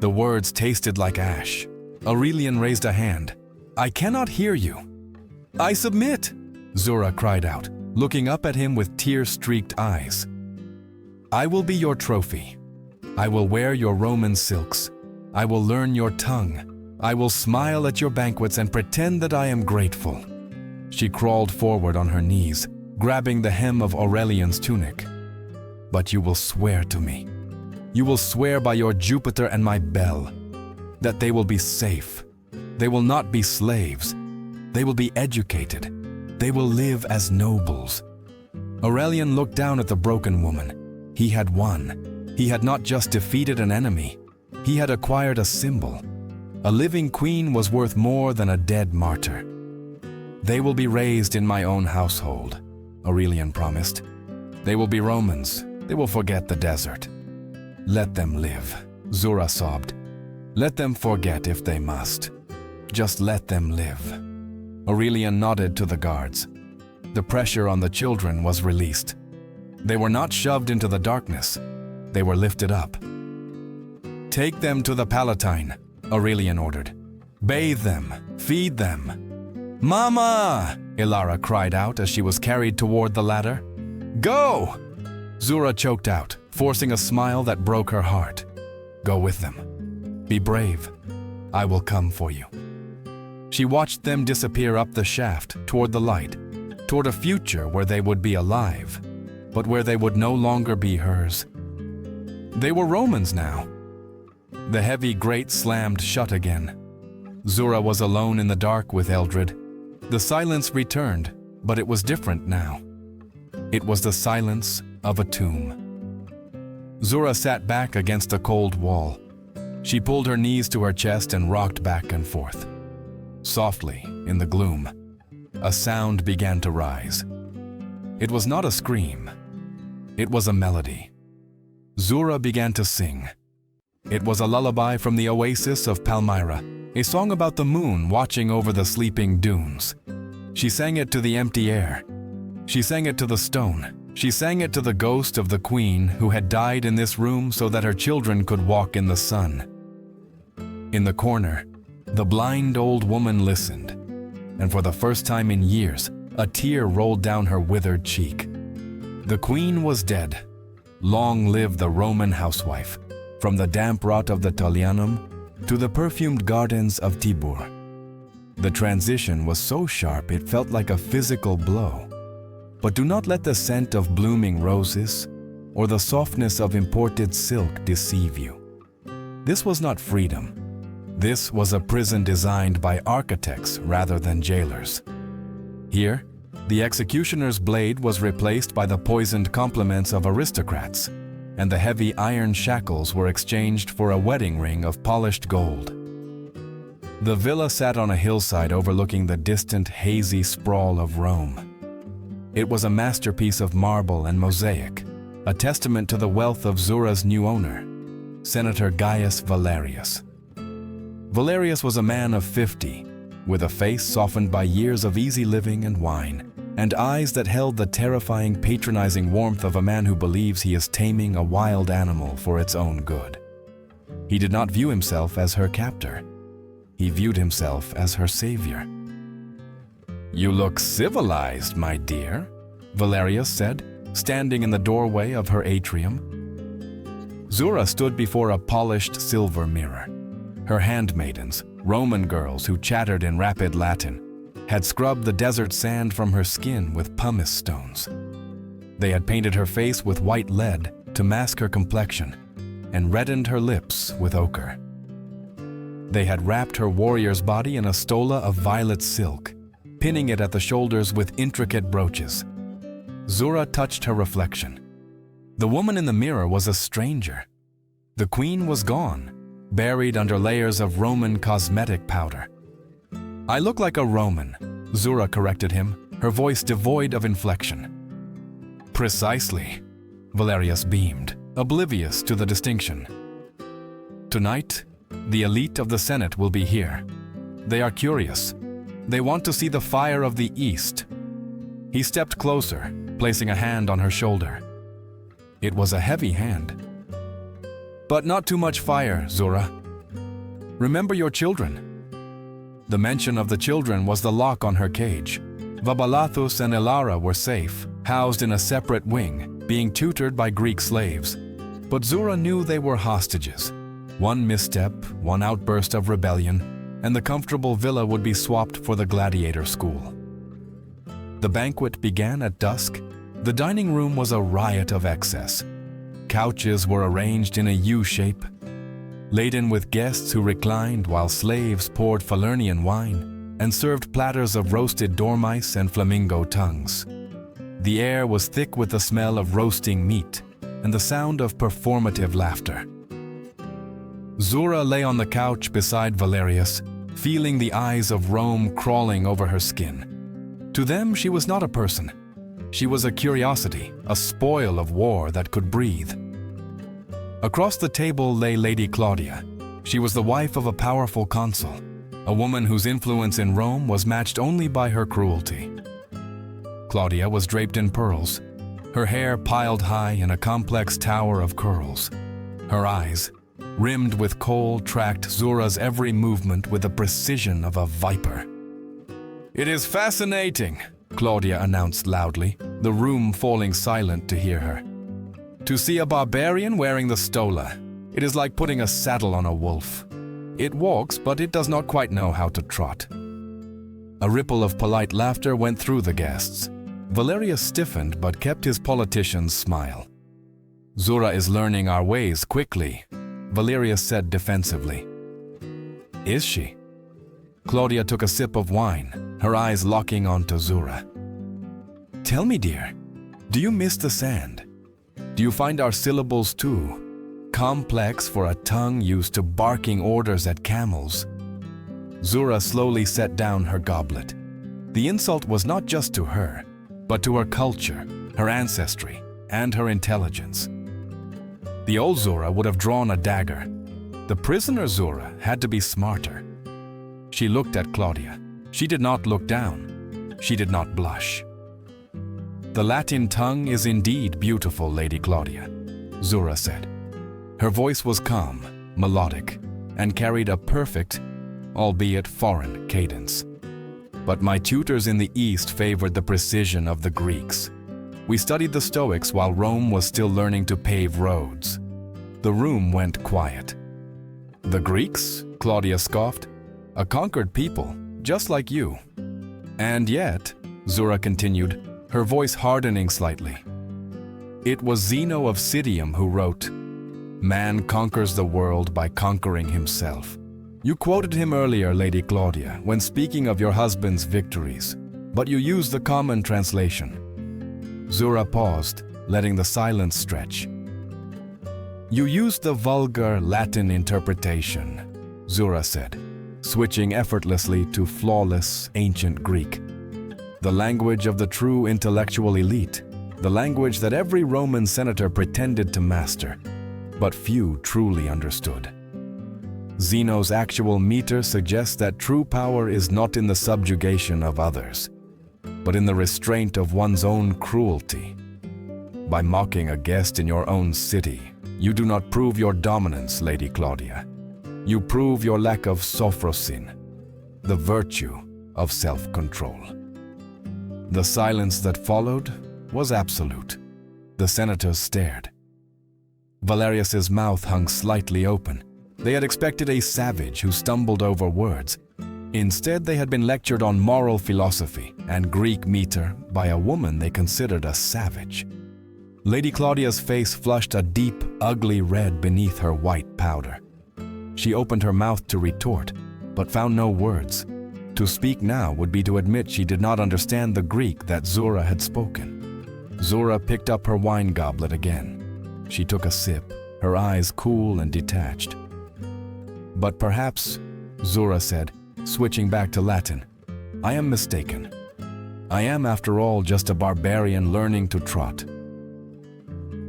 The words tasted like ash. Aurelian raised a hand. "I cannot hear you." "I submit," Zura cried out, looking up at him with tear-streaked eyes. "I will be your trophy. I will wear your Roman silks. I will learn your tongue. I will smile at your banquets and pretend that I am grateful." She crawled forward on her knees, grabbing the hem of Aurelian's tunic. "But you will swear to me. You will swear by your Jupiter and my bell that they will be safe. They will not be slaves. They will be educated. They will live as nobles." Aurelian looked down at the broken woman. He had won. He had not just defeated an enemy. He had acquired a symbol. A living queen was worth more than a dead martyr. "They will be raised in my own household," Aurelian promised. "They will be Romans. They will forget the desert." "Let them live," Zura sobbed. "Let them forget if they must. Just let them live." Aurelian nodded to the guards. The pressure on the children was released. They were not shoved into the darkness. They were lifted up. "Take them to the Palatine," Aurelian ordered. "Bathe them, feed them." "Mama!" Elara cried out as she was carried toward the ladder. "Go!" Zura choked out, forcing a smile that broke her heart. "Go with them. Be brave. I will come for you." She watched them disappear up the shaft toward the light, toward a future where they would be alive, but where they would no longer be hers. They were Romans now. The heavy grate slammed shut again. Zura was alone in the dark with Eldred. The silence returned, but it was different now. It was the silence of a tomb. Zura sat back against a cold wall. She pulled her knees to her chest and rocked back and forth. Softly, in the gloom, a sound began to rise. It was not a scream. It was a melody. Zura began to sing. It was a lullaby from the oasis of Palmyra, a song about the moon watching over the sleeping dunes. She sang it to the empty air. She sang it to the stone. She sang it to the ghost of the queen who had died in this room so that her children could walk in the sun. In the corner, the blind old woman listened, and for the first time in years, a tear rolled down her withered cheek. The queen was dead. Long live the Roman housewife, from the damp rot of the Tullianum to the perfumed gardens of Tibur. The transition was so sharp it felt like a physical blow. But do not let the scent of blooming roses or the softness of imported silk deceive you. This was not freedom. This was a prison designed by architects rather than jailers. Here, the executioner's blade was replaced by the poisoned compliments of aristocrats, and the heavy iron shackles were exchanged for a wedding ring of polished gold. The villa sat on a hillside overlooking the distant, hazy sprawl of Rome. It was a masterpiece of marble and mosaic, a testament to the wealth of Zura's new owner, Senator Gaius Valerius. Valerius was a man of 50, with a face softened by years of easy living and wine, and eyes that held the terrifying, patronizing warmth of a man who believes he is taming a wild animal for its own good. He did not view himself as her captor. He viewed himself as her savior. "You look civilized, my dear," Valerius said, standing in the doorway of her atrium. Zura stood before a polished silver mirror. Her handmaidens, Roman girls who chattered in rapid Latin, had scrubbed the desert sand from her skin with pumice stones. They had painted her face with white lead to mask her complexion and reddened her lips with ochre. They had wrapped her warrior's body in a stola of violet silk, pinning it at the shoulders with intricate brooches. Zura touched her reflection. The woman in the mirror was a stranger. The queen was gone, buried under layers of Roman cosmetic powder. "I look like a Roman," Zura corrected him, her voice devoid of inflection. "Precisely," Valerius beamed, oblivious to the distinction. "Tonight, the elite of the Senate will be here. They are curious. They want to see the fire of the East." He stepped closer, placing a hand on her shoulder. It was a heavy hand. "But not too much fire, Zura. Remember your children." The mention of the children was the lock on her cage. Vabalathus and Elara were safe, housed in a separate wing, being tutored by Greek slaves. But Zura knew they were hostages. One misstep, one outburst of rebellion, and the comfortable villa would be swapped for the gladiator school. The banquet began at dusk. The dining room was a riot of excess. Couches were arranged in a U shape, laden with guests who reclined while slaves poured Falernian wine and served platters of roasted dormice and flamingo tongues. The air was thick with the smell of roasting meat and the sound of performative laughter. Zura lay on the couch beside Valerius, feeling the eyes of Rome crawling over her skin. To them, she was not a person. She was a curiosity, a spoil of war that could breathe. Across the table lay Lady Claudia. She was the wife of a powerful consul, a woman whose influence in Rome was matched only by her cruelty. Claudia was draped in pearls, her hair piled high in a complex tower of curls. Her eyes, rimmed with kohl, tracked Zura's every movement with the precision of a viper. "It is fascinating," Claudia announced loudly, the room falling silent to hear her. "To see a barbarian wearing the stola. It is like putting a saddle on a wolf. It walks, but it does not quite know how to trot." A ripple of polite laughter went through the guests. Valerius stiffened but kept his politician's smile. "Zura is learning our ways quickly," Valerius said defensively. "Is she?" Claudia took a sip of wine, her eyes locking onto Zura. "Tell me, dear, do you miss the sand? Do you find our syllables too complex for a tongue used to barking orders at camels?" Zura slowly set down her goblet. The insult was not just to her, but to her culture, her ancestry, and her intelligence. The old Zura would have drawn a dagger. The prisoner Zura had to be smarter. She looked at Claudia. She did not look down. She did not blush. "The Latin tongue is indeed beautiful, Lady Claudia," Zura said. Her voice was calm, melodic, and carried a perfect, albeit foreign, cadence. "But my tutors in the East favored the precision of the Greeks. We studied the Stoics while Rome was still learning to pave roads." The room went quiet. "The Greeks?" Claudia scoffed. "A conquered people, just like you." "And yet," Zura continued, her voice hardening slightly, "it was Zeno of Citium who wrote, 'Man conquers the world by conquering himself.' You quoted him earlier, Lady Claudia, when speaking of your husband's victories, but you used the common translation." Zura paused, letting the silence stretch. "You used the vulgar Latin interpretation," Zura said, switching effortlessly to flawless ancient Greek. "The language of the true intellectual elite, the language that every Roman senator pretended to master, but few truly understood. Zeno's actual meter suggests that true power is not in the subjugation of others, but in the restraint of one's own cruelty. By mocking a guest in your own city, you do not prove your dominance, Lady Claudia. You prove your lack of sophrosin, the virtue of self-control." The silence that followed was absolute. The senators stared. Valerius's mouth hung slightly open, They had expected a savage who stumbled over words. Instead, they had been lectured on moral philosophy and Greek meter by a woman they considered a savage. Lady Claudia's face flushed a deep, ugly red beneath her white powder. She opened her mouth to retort, but found no words. To speak now would be to admit she did not understand the Greek that Zura had spoken. Zura picked up her wine goblet again. She took a sip, her eyes cool and detached. "But perhaps," Zura said, switching back to Latin, "I am mistaken. I am, after all, just a barbarian learning to trot."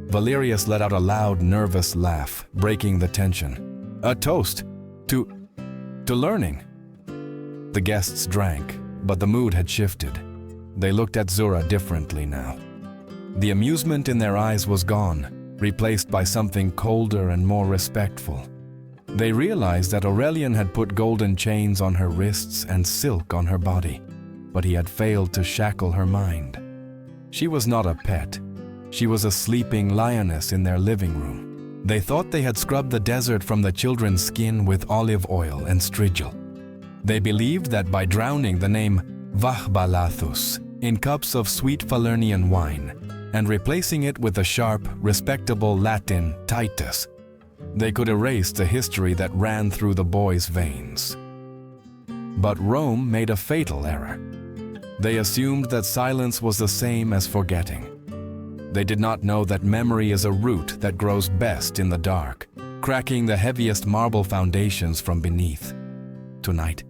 Valerius let out a loud, nervous laugh, breaking the tension. "A toast to learning." The guests drank, but the mood had shifted. They looked at Zura differently now. The amusement in their eyes was gone, replaced by something colder and more respectful. They realized that Aurelian had put golden chains on her wrists and silk on her body, but he had failed to shackle her mind. She was not a pet. She was a sleeping lioness in their living room. They thought they had scrubbed the desert from the children's skin with olive oil and strigil. They believed that by drowning the name Vahbalathus in cups of sweet Falernian wine and replacing it with the sharp, respectable Latin Titus, they could erase the history that ran through the boys' veins. But Rome made a fatal error. They assumed that silence was the same as forgetting. They did not know that memory is a root that grows best in the dark, cracking the heaviest marble foundations from beneath. Tonight,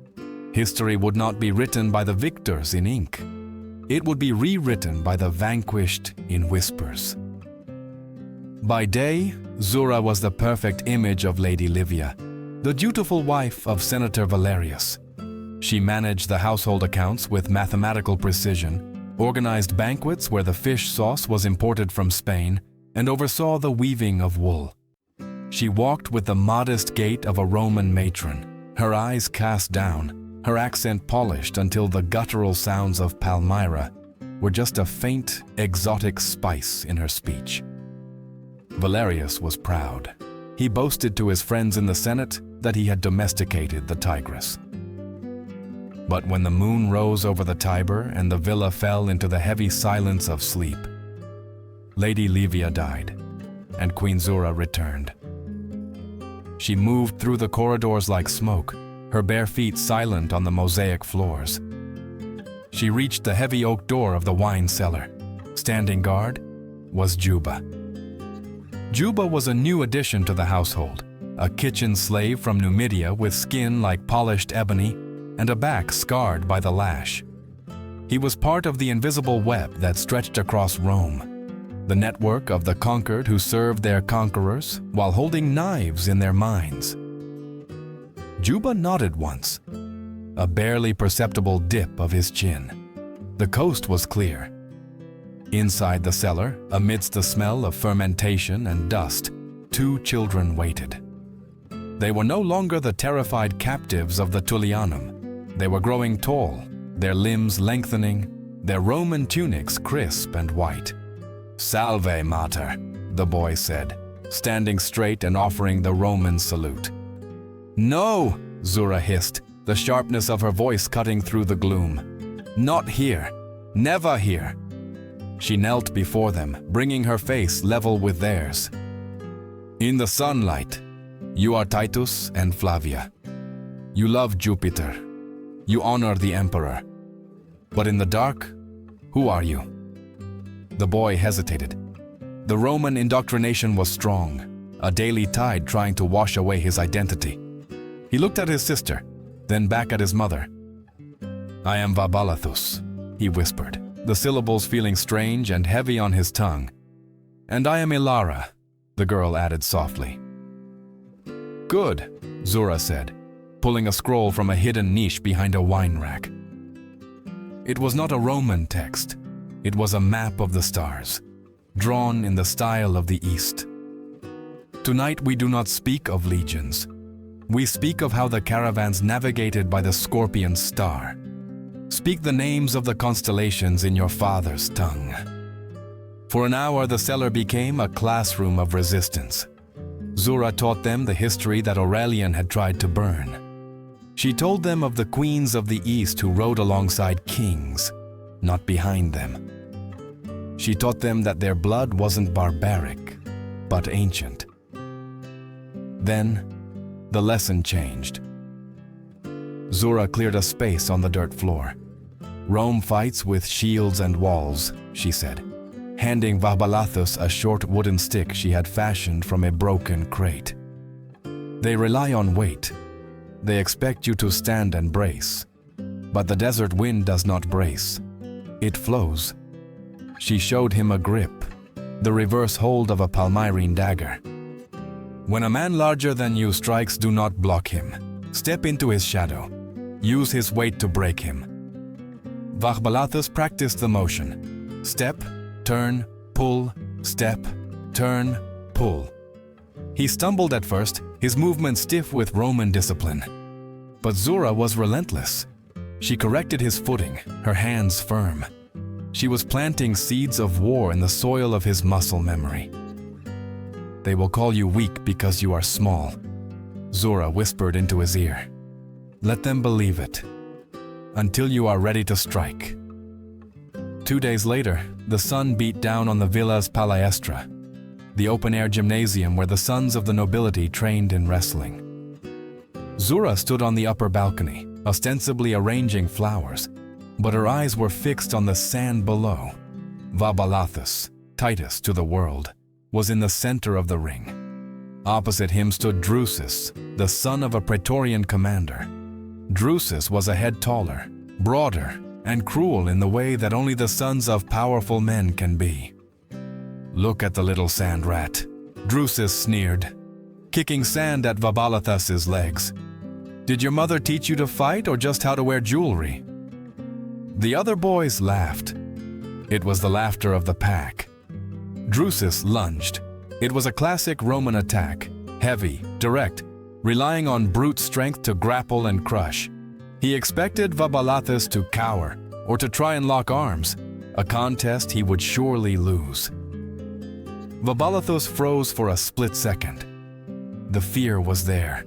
history would not be written by the victors in ink. It would be rewritten by the vanquished in whispers. By day, Zura was the perfect image of Lady Livia, the dutiful wife of Senator Valerius. She managed the household accounts with mathematical precision, organized banquets where the fish sauce was imported from Spain, and oversaw the weaving of wool. She walked with the modest gait of a Roman matron, her eyes cast down, her accent polished until the guttural sounds of Palmyra were just a faint, exotic spice in her speech. Valerius was proud. He boasted to his friends in the Senate that he had domesticated the tigress. But when the moon rose over the Tiber and the villa fell into the heavy silence of sleep, Lady Livia died, and Queen Zura returned. She moved through the corridors like smoke, her bare feet silent on the mosaic floors. She reached the heavy oak door of the wine cellar. Standing guard was Juba. Juba was a new addition to the household, a kitchen slave from Numidia with skin like polished ebony and a back scarred by the lash. He was part of the invisible web that stretched across Rome, the network of the conquered who served their conquerors while holding knives in their minds. Juba nodded once, a barely perceptible dip of his chin. The coast was clear. Inside the cellar, amidst the smell of fermentation and dust, 2 children waited. They were no longer the terrified captives of the Tullianum. They were growing tall, their limbs lengthening, their Roman tunics crisp and white. "Salve, mater," the boy said, standing straight and offering the Roman salute. "No," Zura hissed, the sharpness of her voice cutting through the gloom. "Not here. Never here." She knelt before them, bringing her face level with theirs. "In the sunlight, you are Titus and Flavia. You love Jupiter. You honor the emperor. But in the dark, who are you?" The boy hesitated. The Roman indoctrination was strong, a daily tide trying to wash away his identity. He looked at his sister, then back at his mother. "I am Vabalathus," he whispered, the syllables feeling strange and heavy on his tongue. "And I am Ilara," the girl added softly. "Good," Zura said, pulling a scroll from a hidden niche behind a wine rack. It was not a Roman text. It was a map of the stars, drawn in the style of the East. "Tonight we do not speak of legions. We speak of how the caravans navigated by the Scorpion star. Speak the names of the constellations in your father's tongue." For an hour the cellar became a classroom of resistance. Zura taught them the history that Aurelian had tried to burn. She told them of the queens of the East who rode alongside kings, not behind them. She taught them that their blood wasn't barbaric, but ancient. Then, the lesson changed. Zura cleared a space on the dirt floor. "Rome fights with shields and walls," she said, handing Vahbalathus a short wooden stick she had fashioned from a broken crate. "They rely on weight. They expect you to stand and brace. But the desert wind does not brace. It flows." She showed him a grip, the reverse hold of a Palmyrene dagger. "When a man larger than you strikes, do not block him. Step into his shadow. Use his weight to break him." Vahbalathus practiced the motion. Step, turn, pull, step, turn, pull. He stumbled at first, his movement stiff with Roman discipline. But Zura was relentless. She corrected his footing, her hands firm. She was planting seeds of war in the soil of his muscle memory. "They will call you weak because you are small," Zura whispered into his ear. "Let them believe it, until you are ready to strike." 2 days later, the sun beat down on the Villa's Palaestra, the open-air gymnasium where the sons of the nobility trained in wrestling. Zura stood on the upper balcony, ostensibly arranging flowers, but her eyes were fixed on the sand below. Vahbalathus, Titus to the world, was in the center of the ring. Opposite him stood Drusus, the son of a Praetorian commander. Drusus was a head taller, broader, and cruel in the way that only the sons of powerful men can be. "Look at the little sand rat," Drusus sneered, kicking sand at Vahbalathus's legs. "Did your mother teach you to fight or just how to wear jewelry?" The other boys laughed. It was the laughter of the pack. Drusus lunged. It was a classic Roman attack, heavy, direct, relying on brute strength to grapple and crush. He expected Vahbalathus to cower or to try and lock arms, a contest he would surely lose. Vahbalathus froze for a split second. The fear was there.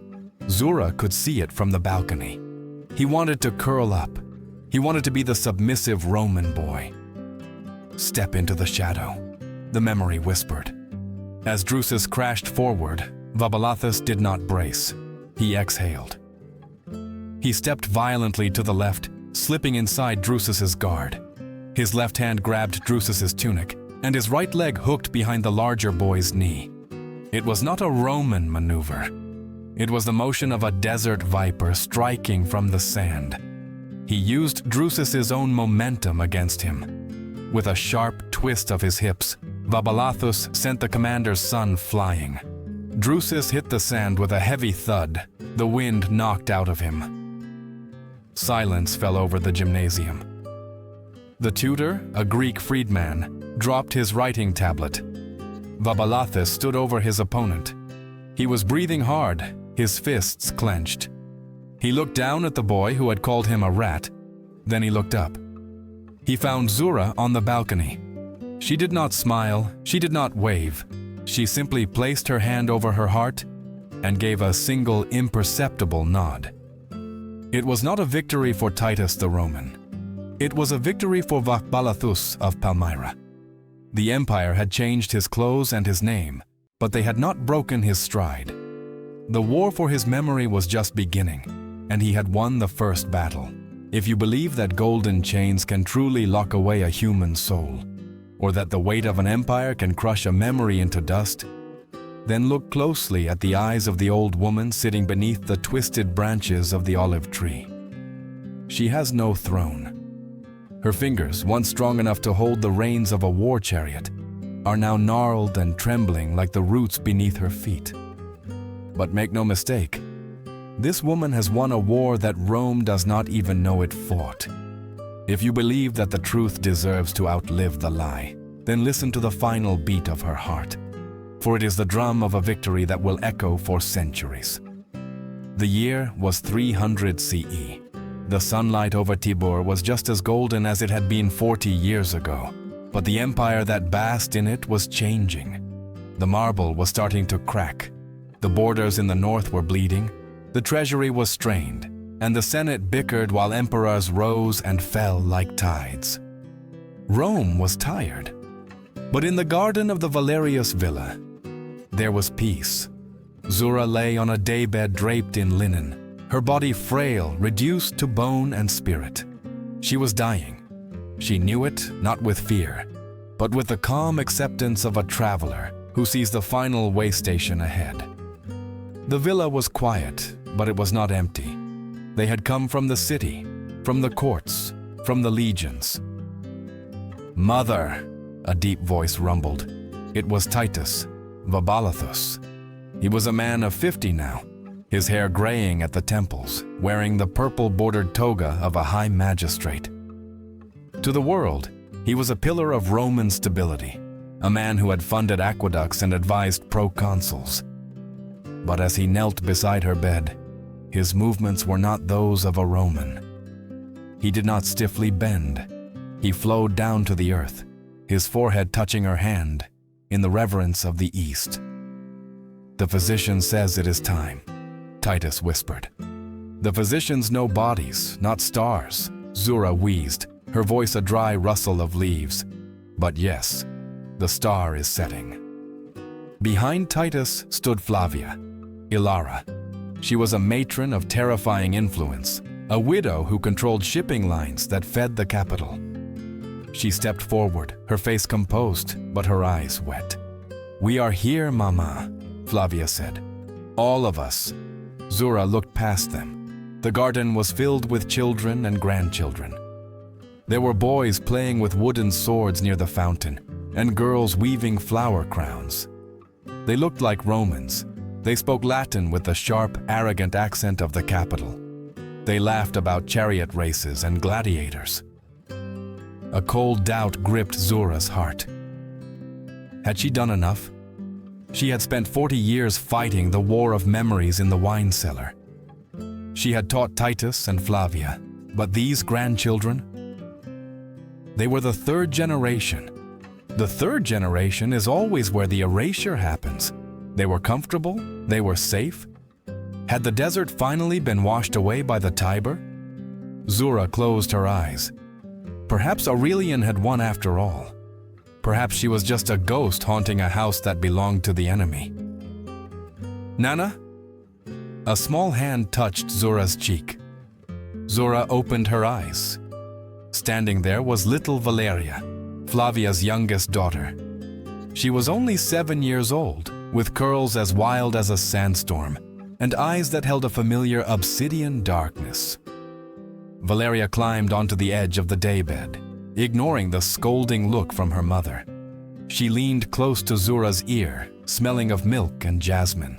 Zura could see it from the balcony. He wanted to curl up. He wanted to be the submissive Roman boy. "Step into the shadow," the memory whispered. As Drusus crashed forward, Vahbalathus did not brace. He exhaled. He stepped violently to the left, slipping inside Drusus's guard. His left hand grabbed Drusus's tunic, and his right leg hooked behind the larger boy's knee. It was not a Roman maneuver. It was the motion of a desert viper striking from the sand. He used Drusus's own momentum against him. With a sharp twist of his hips, Vahbalathus sent the commander's son flying. Drusus hit the sand with a heavy thud, the wind knocked out of him. Silence fell over the gymnasium. The tutor, a Greek freedman, dropped his writing tablet. Vahbalathus stood over his opponent. He was breathing hard, his fists clenched. He looked down at the boy who had called him a rat. Then he looked up. He found Zura on the balcony. She did not smile, she did not wave. She simply placed her hand over her heart and gave a single imperceptible nod. It was not a victory for Titus the Roman. It was a victory for Vahbalathus of Palmyra. The empire had changed his clothes and his name, but they had not broken his stride. The war for his memory was just beginning, and he had won the first battle. If you believe that golden chains can truly lock away a human soul, or that the weight of an empire can crush a memory into dust, then look closely at the eyes of the old woman sitting beneath the twisted branches of the olive tree. She has no throne. Her fingers, once strong enough to hold the reins of a war chariot, are now gnarled and trembling like the roots beneath her feet. But make no mistake, this woman has won a war that Rome does not even know it fought. If you believe that the truth deserves to outlive the lie, then listen to the final beat of her heart, for it is the drum of a victory that will echo for centuries. The year was 300 CE. The sunlight over Tibur was just as golden as it had been 40 years ago, but the empire that basked in it was changing. The marble was starting to crack. The borders in the north were bleeding, the treasury was strained, and the Senate bickered while emperors rose and fell like tides. Rome was tired, but in the garden of the Valerius villa, there was peace. Zura lay on a daybed draped in linen, her body frail, reduced to bone and spirit. She was dying. She knew it, not with fear, but with the calm acceptance of a traveler who sees the final way station ahead. The villa was quiet, but it was not empty. They had come from the city, from the courts, from the legions. "Mother," a deep voice rumbled. It was Titus Vabalathus. He was a man of 50 now, his hair graying at the temples, wearing the purple-bordered toga of a high magistrate. To the world, he was a pillar of Roman stability, a man who had funded aqueducts and advised proconsuls. But as he knelt beside her bed, his movements were not those of a Roman. He did not stiffly bend. He flowed down to the earth, his forehead touching her hand, in the reverence of the East. "The physician says it is time," Titus whispered. "The physicians know bodies, not stars," Zura wheezed, her voice a dry rustle of leaves. "But yes, the star is setting." Behind Titus stood Flavia, Ilara. She was a matron of terrifying influence, a widow who controlled shipping lines that fed the capital. She stepped forward, her face composed, but her eyes wet. "We are here, Mama," Flavia said. "All of us." Zura looked past them. The garden was filled with children and grandchildren. There were boys playing with wooden swords near the fountain, and girls weaving flower crowns. They looked like Romans. They spoke Latin with the sharp, arrogant accent of the capital. They laughed about chariot races and gladiators. A cold doubt gripped Zura's heart. Had she done enough? She had spent 40 years fighting the war of memories in the wine cellar. She had taught Titus and Flavia, but these grandchildren? They were the third generation. The third generation is always where the erasure happens. They were comfortable, they were safe. Had the desert finally been washed away by the Tiber? Zura closed her eyes. Perhaps Aurelian had won after all. Perhaps she was just a ghost haunting a house that belonged to the enemy. "Nana?" A small hand touched Zura's cheek. Zura opened her eyes. Standing there was little Valeria, Flavia's youngest daughter. She was only 7 years old, with curls as wild as a sandstorm, and eyes that held a familiar obsidian darkness. Valeria climbed onto the edge of the daybed, ignoring the scolding look from her mother. She leaned close to Zura's ear, smelling of milk and jasmine.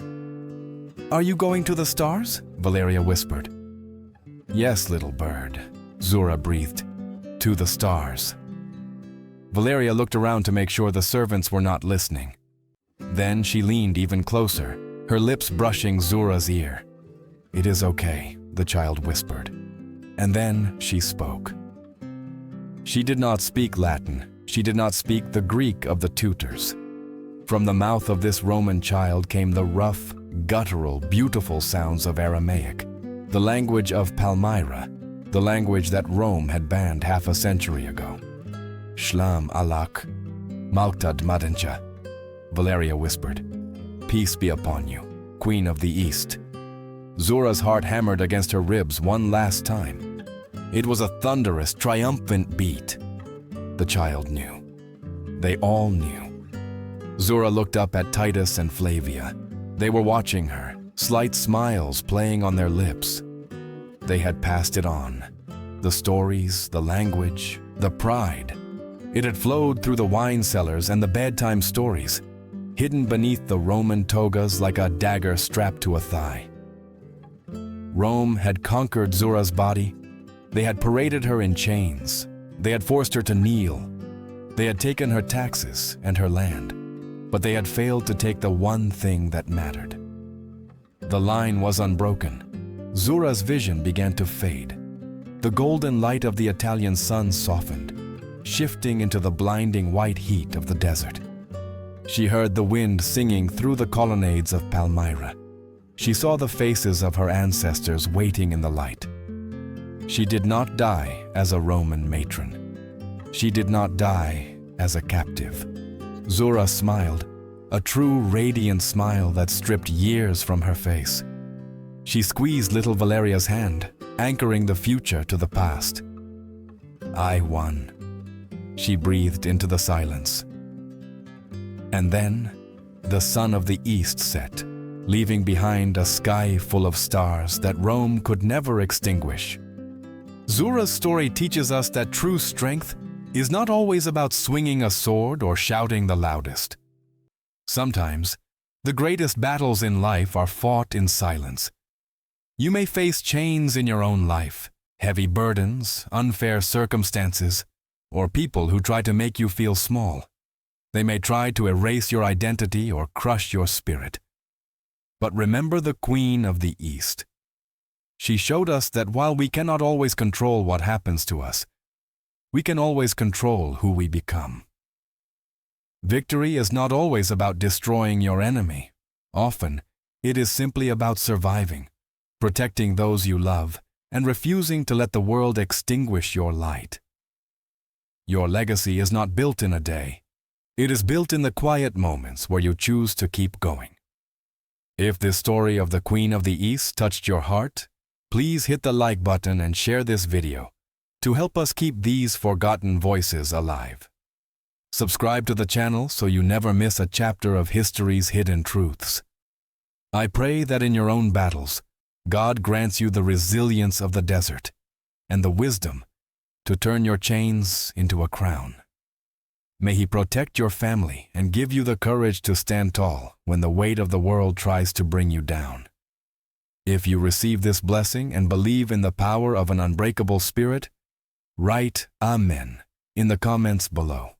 "Are you going to the stars?" Valeria whispered. "Yes, little bird," Zura breathed. "To the stars." Valeria looked around to make sure the servants were not listening. Then she leaned even closer, her lips brushing Zura's ear. "It is okay," the child whispered. And then she spoke. She did not speak Latin. She did not speak the Greek of the tutors. From the mouth of this Roman child came the rough, guttural, beautiful sounds of Aramaic, the language of Palmyra, the language that Rome had banned half a century ago. "Shlam alak, malktad madencha," Valeria whispered. "Peace be upon you, Queen of the East." Zura's heart hammered against her ribs one last time. It was a thunderous, triumphant beat. The child knew. They all knew. Zura looked up at Titus and Flavia. They were watching her, slight smiles playing on their lips. They had passed it on. The stories, the language, the pride. It had flowed through the wine cellars and the bedtime stories, hidden beneath the Roman togas like a dagger strapped to a thigh. Rome had conquered Zura's body. They had paraded her in chains. They had forced her to kneel. They had taken her taxes and her land, but they had failed to take the one thing that mattered. The line was unbroken. Zura's vision began to fade. The golden light of the Italian sun softened, shifting into the blinding white heat of the desert. She heard the wind singing through the colonnades of Palmyra. She saw the faces of her ancestors waiting in the light. She did not die as a Roman matron. She did not die as a captive. Zura smiled, a true radiant smile that stripped years from her face. She squeezed little Valeria's hand, anchoring the future to the past. I won. She breathed into the silence. And then, the sun of the east set, leaving behind a sky full of stars that Rome could never extinguish. Zura's story teaches us that true strength is not always about swinging a sword or shouting the loudest. Sometimes, the greatest battles in life are fought in silence. You may face chains in your own life, heavy burdens, unfair circumstances, or people who try to make you feel small. They may try to erase your identity or crush your spirit. But remember the Queen of the East. She showed us that while we cannot always control what happens to us, we can always control who we become. Victory is not always about destroying your enemy. Often, it is simply about surviving, protecting those you love, and refusing to let the world extinguish your light. Your legacy is not built in a day. It is built in the quiet moments where you choose to keep going. If this story of the Queen of the East touched your heart, please hit the like button and share this video to help us keep these forgotten voices alive. Subscribe to the channel so you never miss a chapter of history's hidden truths. I pray that in your own battles, God grants you the resilience of the desert and the wisdom to turn your chains into a crown. May He protect your family and give you the courage to stand tall when the weight of the world tries to bring you down. If you receive this blessing and believe in the power of an unbreakable spirit, write Amen in the comments below.